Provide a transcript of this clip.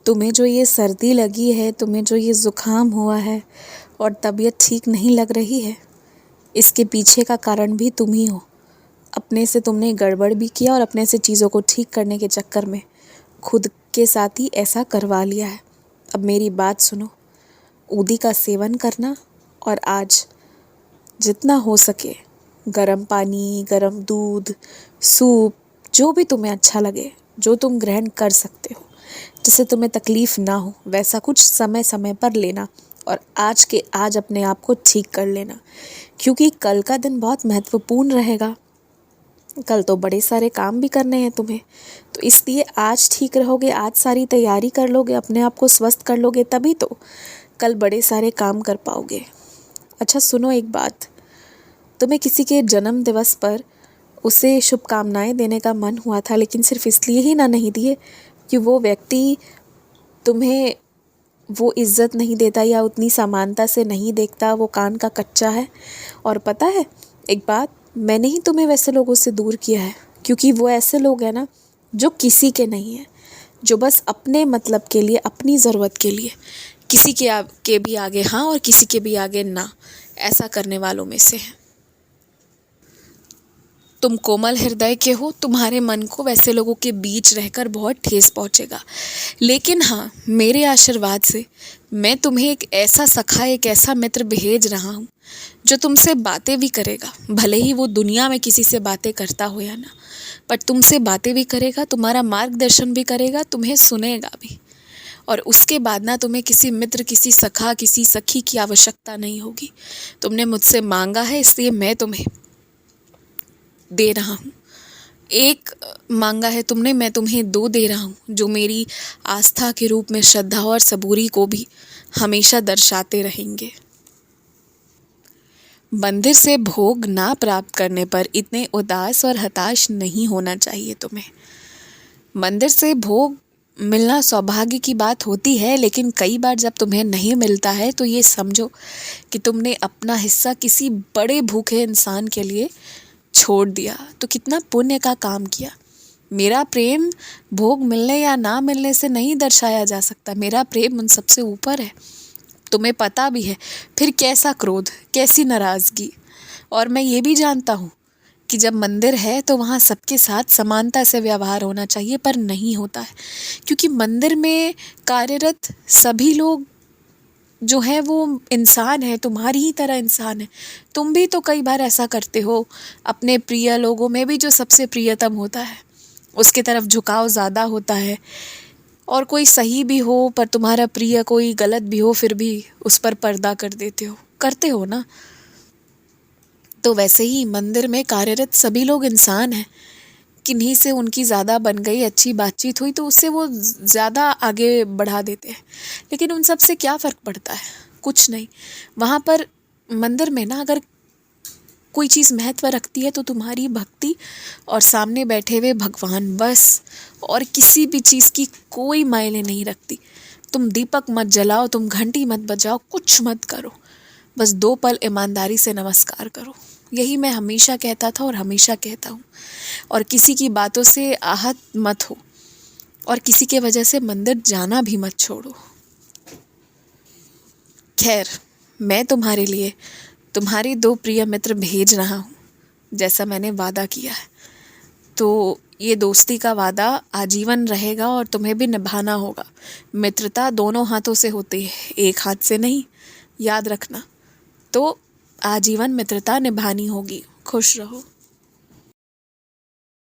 तुम्हें जो ये सर्दी लगी है, तुम्हें जो ये ज़ुकाम हुआ है और तबीयत ठीक नहीं लग रही है, इसके पीछे का कारण भी तुम ही हो। अपने से तुमने गड़बड़ भी किया और अपने से चीज़ों को ठीक करने के चक्कर में खुद के साथ ही ऐसा करवा लिया है। अब मेरी बात सुनो, ऊदी का सेवन करना और आज जितना हो सके गरम पानी, गरम दूध, सूप, जो भी तुम्हें अच्छा लगे, जो तुम ग्रहण कर सकते हो, जिससे तुम्हें तकलीफ़ ना हो, वैसा कुछ समय समय पर लेना और आज के आज अपने आप को ठीक कर लेना, क्योंकि कल का दिन बहुत महत्वपूर्ण रहेगा। कल तो बड़े सारे काम भी करने हैं तुम्हें, तो इसलिए आज ठीक रहोगे, आज सारी तैयारी कर लोगे, अपने आप को स्वस्थ कर लोगे, तभी तो कल बड़े सारे काम कर पाओगे। अच्छा सुनो एक बात, तुम्हें किसी के जन्म दिवस पर उसे शुभकामनाएं देने का मन हुआ था, लेकिन सिर्फ इसलिए ही ना नहीं दिए कि वो व्यक्ति तुम्हें वो इज़्ज़त नहीं देता या उतनी समानता से नहीं देखता, वो कान का कच्चा है। और पता है एक बात, मैंने ही तुम्हें वैसे लोगों से दूर किया है, क्योंकि वो ऐसे लोग हैं ना जो किसी के नहीं हैं, जो बस अपने मतलब के लिए, अपनी ज़रूरत के लिए किसी के भी आगे हाँ और किसी के भी आगे ना, ऐसा करने वालों में से हैं। तुम कोमल हृदय के हो, तुम्हारे मन को वैसे लोगों के बीच रहकर बहुत ठेस पहुंचेगा, लेकिन हाँ मेरे आशीर्वाद से मैं तुम्हें एक ऐसा सखा, एक ऐसा मित्र भेज रहा हूँ जो तुमसे बातें भी करेगा। भले ही वो दुनिया में किसी से बातें करता हो या ना, पर तुमसे बातें भी करेगा, तुम्हारा मार्गदर्शन भी करेगा, तुम्हें सुनेगा भी। और उसके बाद ना तुम्हें किसी मित्र, किसी सखा, किसी सखी की आवश्यकता नहीं होगी। तुमने मुझसे मांगा है, इसलिए मैं तुम्हें दे रहा हूँ। एक मांगा है तुमने, मैं तुम्हें दो दे रहा हूँ, जो मेरी आस्था के रूप में श्रद्धा और सबूरी को भी हमेशा दर्शाते रहेंगे। मंदिर से भोग ना प्राप्त करने पर इतने उदास और हताश नहीं होना चाहिए तुम्हें। मंदिर से भोग मिलना सौभाग्य की बात होती है, लेकिन कई बार जब तुम्हें नहीं मिलता है तो ये समझो कि तुमने अपना हिस्सा किसी बड़े भूखे इंसान के लिए छोड़ दिया, तो कितना पुण्य का काम किया। मेरा प्रेम भोग मिलने या ना मिलने से नहीं दर्शाया जा सकता, मेरा प्रेम उन सबसे ऊपर है। तुम्हें पता भी है, फिर कैसा क्रोध, कैसी नाराज़गी। और मैं ये भी जानता हूँ कि जब मंदिर है तो वहाँ सबके साथ समानता से व्यवहार होना चाहिए, पर नहीं होता है, क्योंकि मंदिर में कार्यरत सभी लोग जो है वो इंसान है, तुम्हारी ही तरह इंसान है। तुम भी तो कई बार ऐसा करते हो, अपने प्रिय लोगों में भी जो सबसे प्रियतम होता है उसके तरफ झुकाव ज़्यादा होता है, और कोई सही भी हो पर तुम्हारा प्रिय कोई गलत भी हो, फिर भी उस पर पर्दा कर देते हो, करते हो ना। तो वैसे ही मंदिर में कार्यरत सभी लोग इंसान हैं, किन्हीं से उनकी ज़्यादा बन गई, अच्छी बातचीत हुई तो उससे वो ज़्यादा आगे बढ़ा देते हैं, लेकिन उन सब से क्या फ़र्क पड़ता है, कुछ नहीं। वहाँ पर मंदिर में ना अगर कोई चीज़ महत्व रखती है तो तुम्हारी भक्ति और सामने बैठे हुए भगवान, बस। और किसी भी चीज़ की कोई मायने नहीं रखती। तुम दीपक मत जलाओ, तुम घंटी मत बजाओ, कुछ मत करो, बस 2 पल ईमानदारी से नमस्कार करो। यही मैं हमेशा कहता था और हमेशा कहता हूँ। और किसी की बातों से आहत मत हो, और किसी के वजह से मंदिर जाना भी मत छोड़ो। खैर, मैं तुम्हारे लिए तुम्हारे 2 प्रिय मित्र भेज रहा हूँ, जैसा मैंने वादा किया है। तो ये दोस्ती का वादा आजीवन रहेगा और तुम्हें भी निभाना होगा। मित्रता दोनों हाथों से होती है, एक हाथ से नहीं, याद रखना। तो आजीवन मित्रता निभानी होगी। खुश रहो।